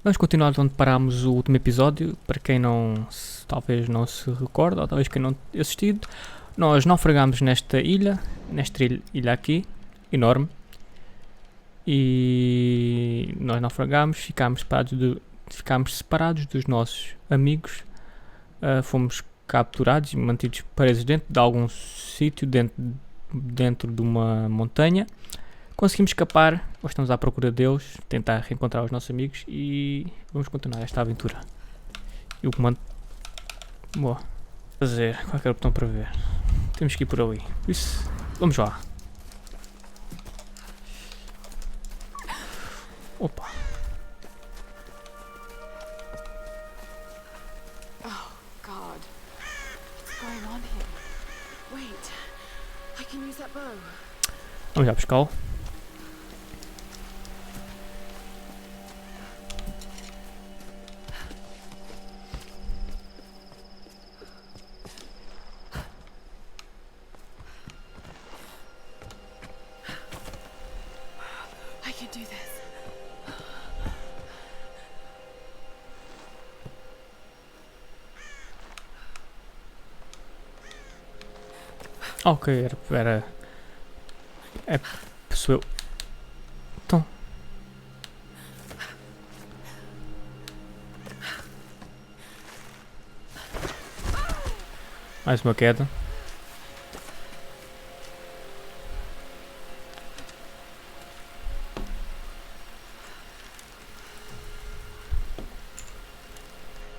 Vamos continuar de onde parámos o último episódio. Para quem talvez não se recorda, ou talvez quem não tenha assistido, nós naufragámos nesta ilha aqui, enorme, e nós naufragámos, ficámos separados dos nossos amigos, fomos capturados e mantidos presos dentro de algum sítio, dentro de uma montanha. Conseguimos escapar, hoje estamos à procura deles, tentar reencontrar os nossos amigos e vamos continuar esta aventura. E o comando... Boa. Fazer qualquer botão para ver. Temos que ir por ali. Por isso, vamos lá. Opa. Oh, God. What's going on here? Wait. I can use that bow. Vamos já buscá-lo. I can do this. Ok, era... sou eu. Então. Mais uma queda.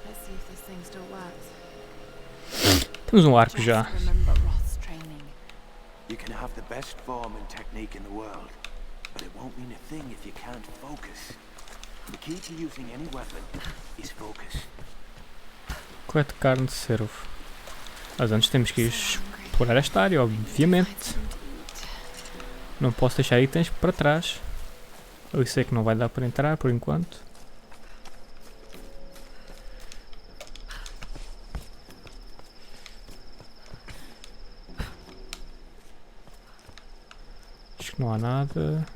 Let's see if this thing still works. Temos um arco Just já. remember Roth's training. You can have the best form and technique in the world, but it won't mean a thing if you can't focus. The key to using any weapon is focus. Colete carne de cervo. Mas antes temos que ir explorar esta área, obviamente. Não posso deixar itens para trás. Eu sei que não vai dar para entrar por enquanto. Acho que não há nada.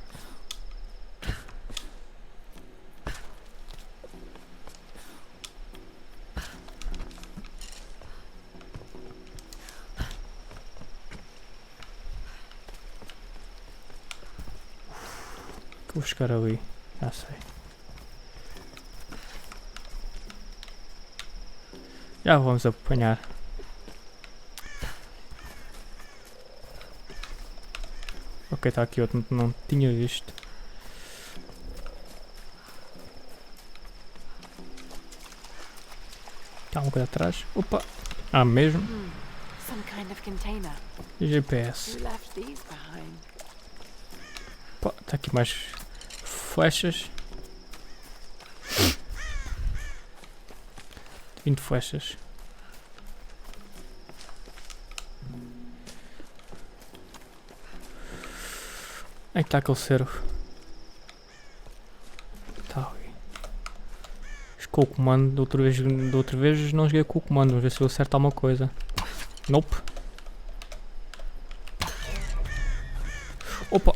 Vou buscar ali, já sei. Já vamos apanhar. Ok, está aqui outro, não tinha visto. Tem alguma coisa atrás? Opa! Ah, mesmo? Some kind of container. GPS. Who left these behind? Opa, está aqui mais flechas. 20 flechas. Onde é que está aquele cervo? Está ali. Com o comando, da outra vez não joguei com o comando, vamos ver se eu acerto alguma coisa. Nope. Opa!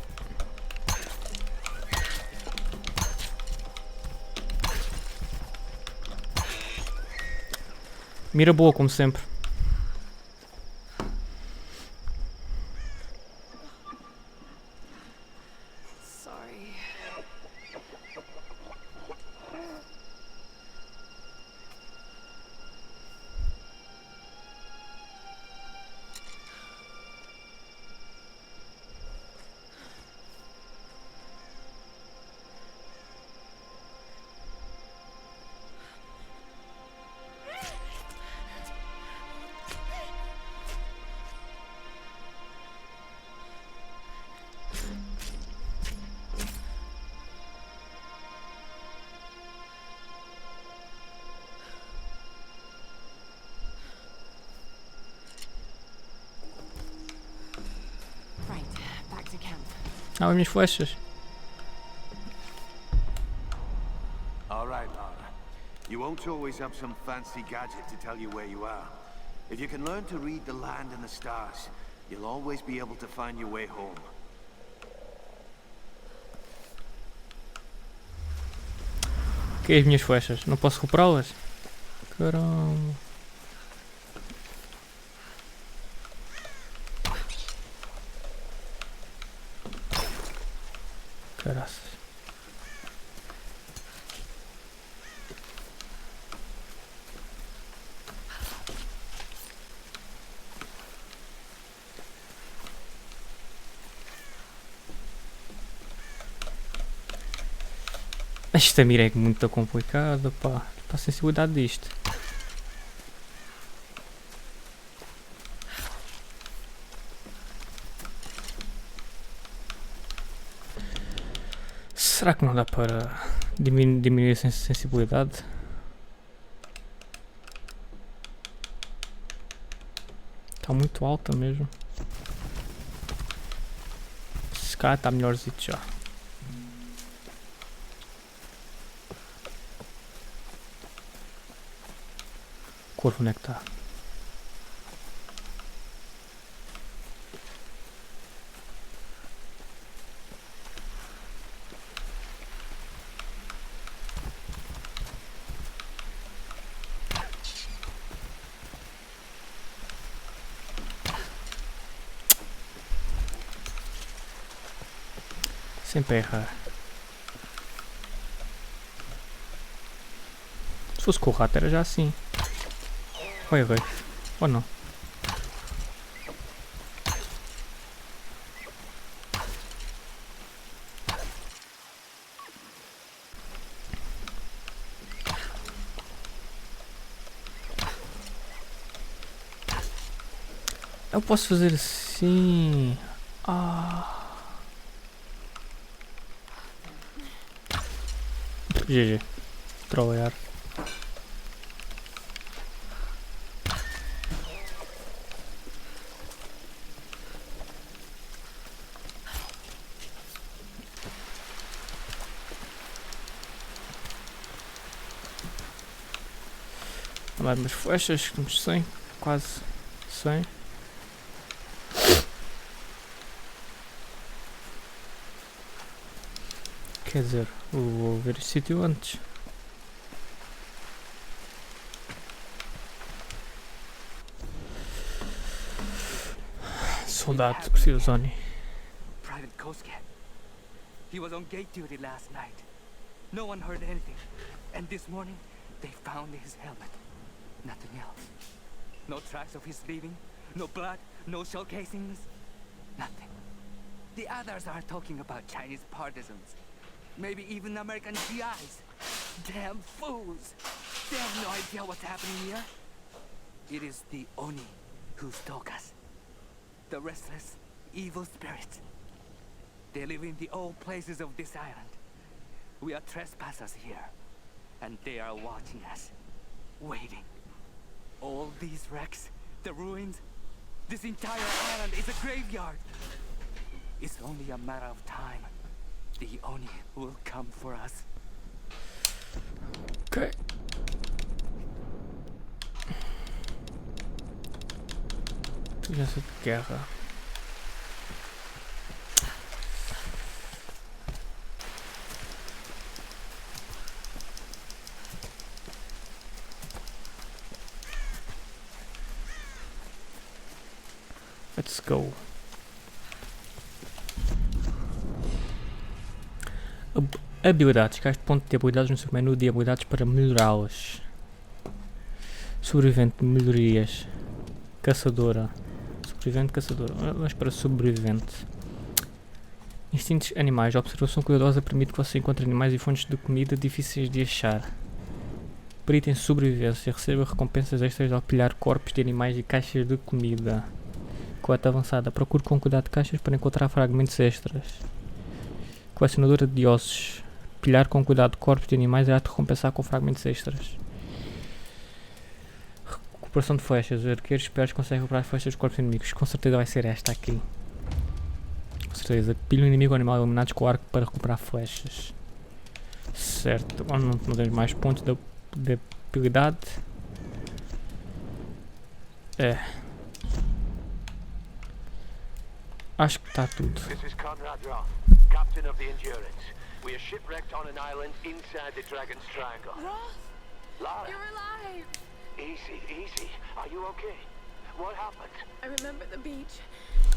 Mira boa, como sempre. Sorry. Right, back to camp. Ah, as minhas flechas. All right, Lara. You won't always have some fancy gadget to tell you where you are. If you can learn to read the land and the stars, you'll always be able to find your way home. Ok, Que é as minhas flechas? Não posso recuperá-las? Caramba. Caraças. Esta mira é muito complicada, pá. Para a sensibilidade disto. Será que não dá para diminuir a sensibilidade? Está muito alta mesmo. Se calhar está melhorzito já. Corvo, onde é que está? Sempre a errar. Se fosse com o rato era já assim. Ou errei? Ou não? Eu posso fazer assim. GG. Trollear. Mais umas flechas, estamos 100, quase 100. Quer dizer, vou ver este sítio antes. Soldado, preciso de Zoni. Private Coast Cat. He was on gate duty last night. No one heard anything. And this morning, they found his helmet. Nothing else. No tracks of his leaving. No blood. No shell casings. Nothing. The others are talking about Chinese partisans. Maybe even American GIs. Damn fools. They have no idea what's happening here. It is the Oni who stalk us. The restless, evil spirits. They live in the old places of this island. We are trespassers here. And they are watching us. Waiting. All these wrecks, the ruins, this entire island is a graveyard. It's only a matter of time. The Oni will come for us. Ok. Inteligência de guerra. Let's go. Habilidades. Gaste ponto de habilidades no seu menu de habilidades para melhorá-las. Sobrevivente, melhorias. Caçadora. Sobrevivente, caçadora. Vamos para sobrevivente. Instintos animais. A observação cuidadosa permite que você encontre animais e fontes de comida difíceis de achar. Perito em sobrevivência. Receba recompensas extras ao pilhar corpos de animais e caixas de comida. Coleta avançada. Procure com cuidado caixas para encontrar fragmentos extras. Colecionadora de ossos. Pilhar com cuidado corpos de animais irá te recompensar com fragmentos extras. Recuperação de flechas. Os arqueiros espertos conseguem recuperar flechas dos corpos inimigos. Com certeza vai ser esta aqui. Com certeza. Pilha um inimigo ou animal eliminados com o arco para recuperar flechas. Certo. Agora não temos mais pontos de habilidade. Acho que está tudo. This is Conrad Roth, captain of the Endurance. We are shipwrecked on an island inside the Dragon's Triangle. Roth, Lara, you're alive. easy, easy. Are you okay? What happened? I remember the beach.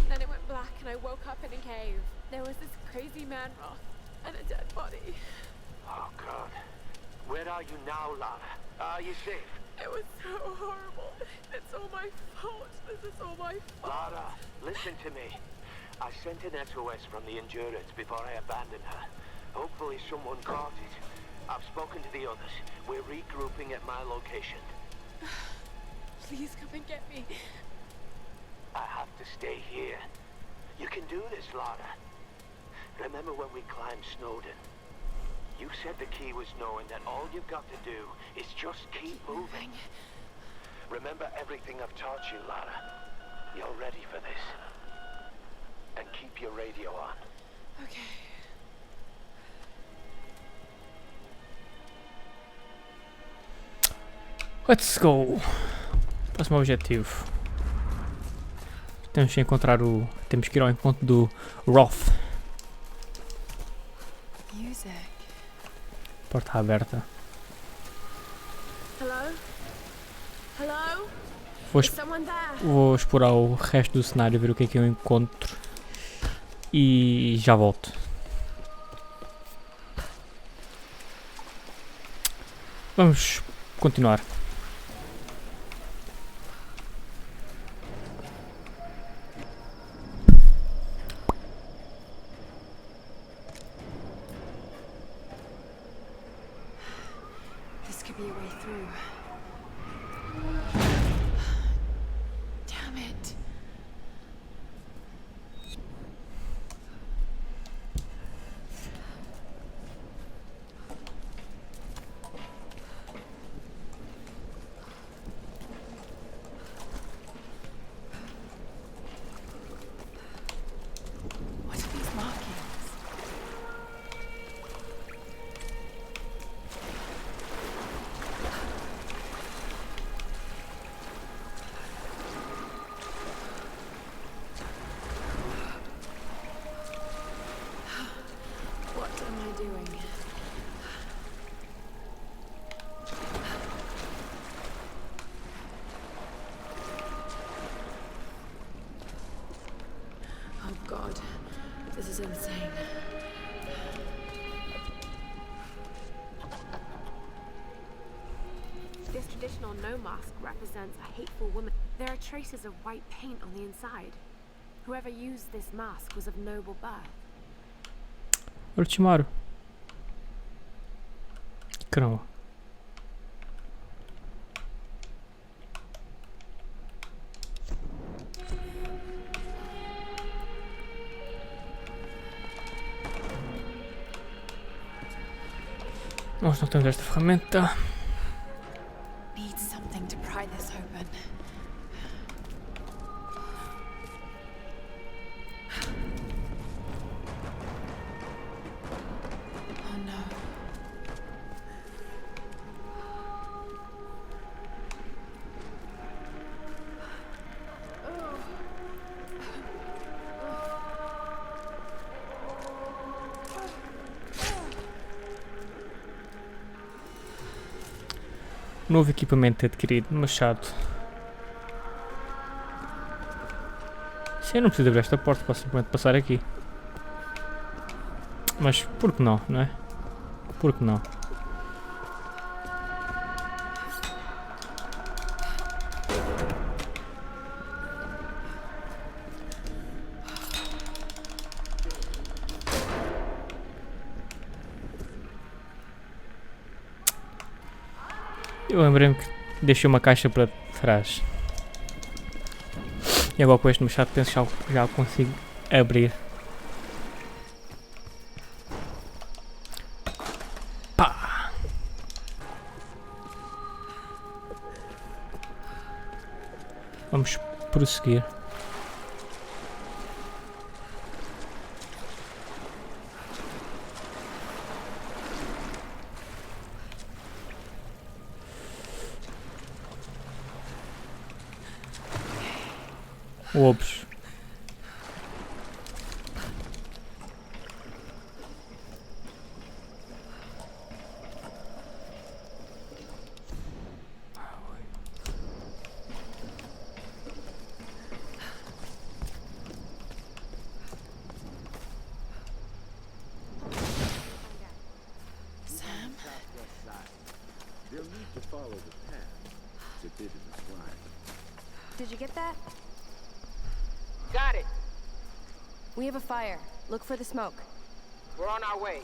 Then it went black and I woke up in a cave. There was this crazy man, Roth, and a dead body. Oh, God. Where are you now, Lara? Are you safe? It was so horrible. It's all my fault. This is all my fault. Lara, listen to me. I sent an SOS from the Endurance before I abandoned her. Hopefully someone caught it. I've spoken to the others. We're regrouping at my location. Please come and get me. I have to stay here. You can do this, Lara. Remember when we climbed Snowden? You said the key was knowing that all you've got to do is just keep moving. Remember everything I've taught you, Lara. You're ready for this. And keep your radio on. Okay. Let's go. Próximo objetivo. Temos que encontrar o... Temos que ir ao encontro do Roth. Music. Porta aberta. Hello? Hello? Vou, Is someone there? vou explorar o resto do cenário, ver o que é que eu encontro. E já volto. Vamos continuar. This could be a way through. Damn it. What are these markings? What am I doing? Oh God, this is insane. This traditional no mask represents a hateful woman. There are traces of white paint on the inside. Whoever used this mask was of noble birth. Ultimário. Caramba. Nós não temos esta ferramenta. Need something to pry this open. Oh no. Novo equipamento adquirido. Machado. Sim, eu não preciso abrir esta porta. Posso simplesmente passar aqui. Mas por que não, não é? Por que não? Eu lembrei-me que deixei uma caixa para trás. E agora com este machado penso que já consigo abrir. Pá! Vamos prosseguir. Lobos. to follow the path depicted in the slide. Did you get that? Got it. We have a fire. Look for the smoke. We're on our way.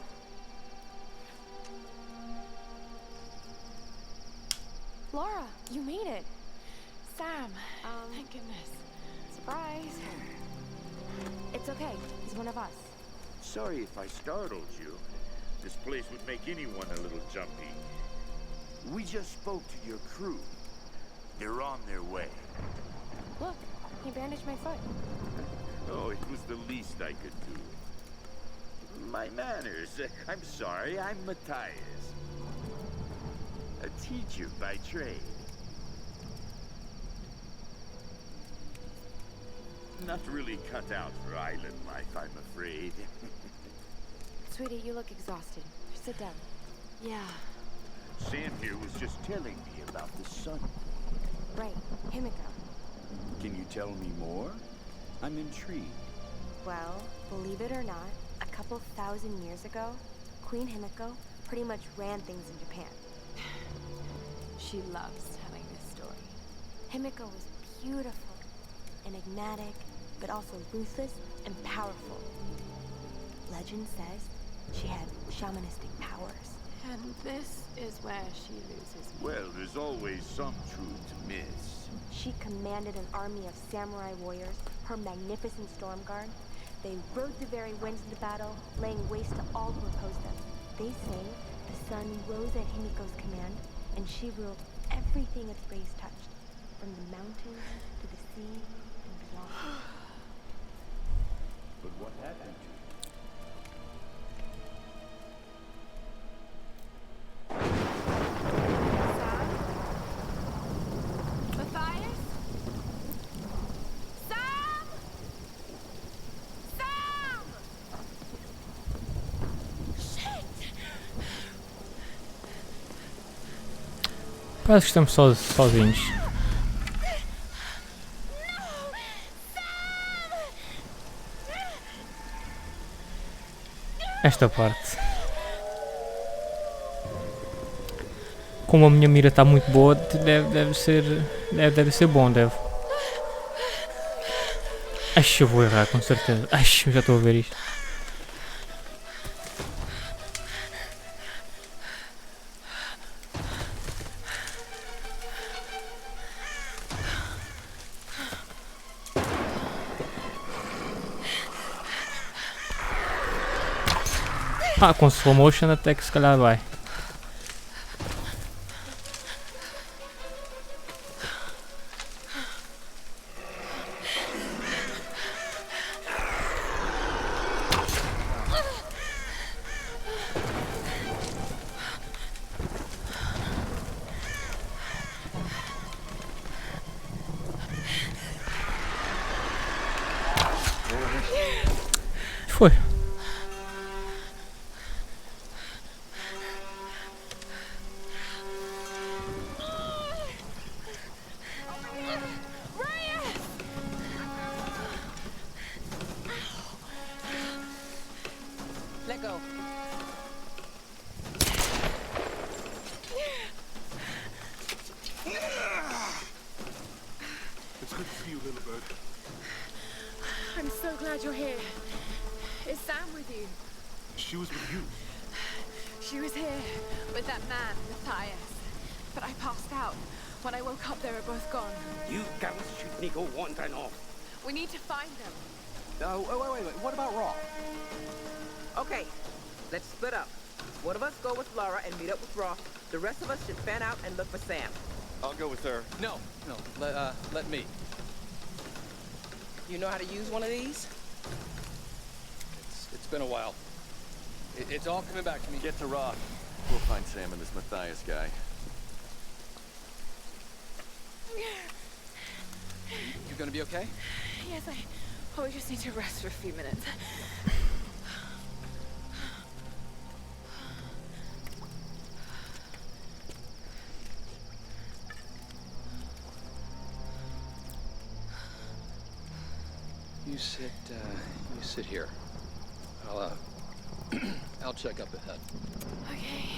Laura, you made it. Sam, thank goodness. Surprise. It's okay. He's one of us. Sorry if I startled you. This place would make anyone a little jumpy. We just spoke to your crew. They're on their way. Look, he bandaged my foot. Oh, it was the least I could do. My manners. I'm sorry, I'm Matthias. A teacher by trade. Not really cut out for island life, I'm afraid. Sweetie, you look exhausted. Sit down. Yeah. Sam here was just telling me about the sun. Right, Himiko. Can you tell me more? I'm intrigued. Well, believe it or not, a couple thousand years ago, Queen Himiko pretty much ran things in Japan. She loves telling this story. Himiko was beautiful, enigmatic, but also ruthless and powerful. Legend says she had shamanistic powers. And this is where she loses me. Well, there's always some truth to miss. She commanded an army of samurai warriors, her magnificent storm guard. They rode the very winds into battle, laying waste to all who opposed them. They say the sun rose at Himiko's command, and she ruled everything its rays touched, from the mountains to the sea and beyond. But what happened to you? Sam? Matthias? Sam? Sam! Shit! Parece que estamos sozinhos. Esta parte. Como a minha mira está muito boa, deve ser bom, deve. Acho eu vou errar, com certeza. Acho, já estou a ver isto. Ah, com slow motion até que se calhar vai. Foi. Let go. It's good to see you, little bird. I'm so glad you're here. Is Sam with you? She was with you. She was here with that man, Matthias. But I passed out. When I woke up, they were both gone. You guys should go wandering off. We need to find them. Wait. What about Raw? Okay, let's split up. One of us go with Laura and meet up with Roth. The rest of us should fan out and look for Sam. I'll go with her. No. Let me. You know how to use one of these? It's been a while. It's all coming back to me. Get to Rock. We'll find Sam and this Matthias guy. You gonna be okay? Yes, I probably just need to rest for a few minutes. You sit here. I'll check up ahead. Okay.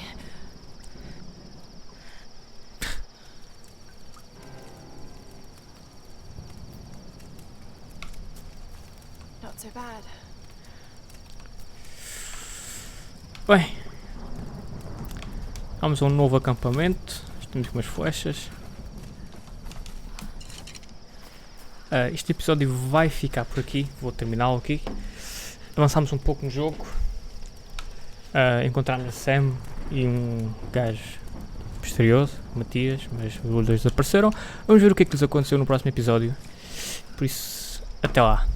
not so bad. Bem, vamos a um novo acampamento. Temos umas flechas. Este episódio vai ficar por aqui. Vou terminá-lo aqui. Avançámos um pouco no jogo. Encontramos a Sam e um gajo misterioso, Matias, mas os dois desapareceram. Vamos ver o que é que lhes aconteceu no próximo episódio. Por isso, até lá.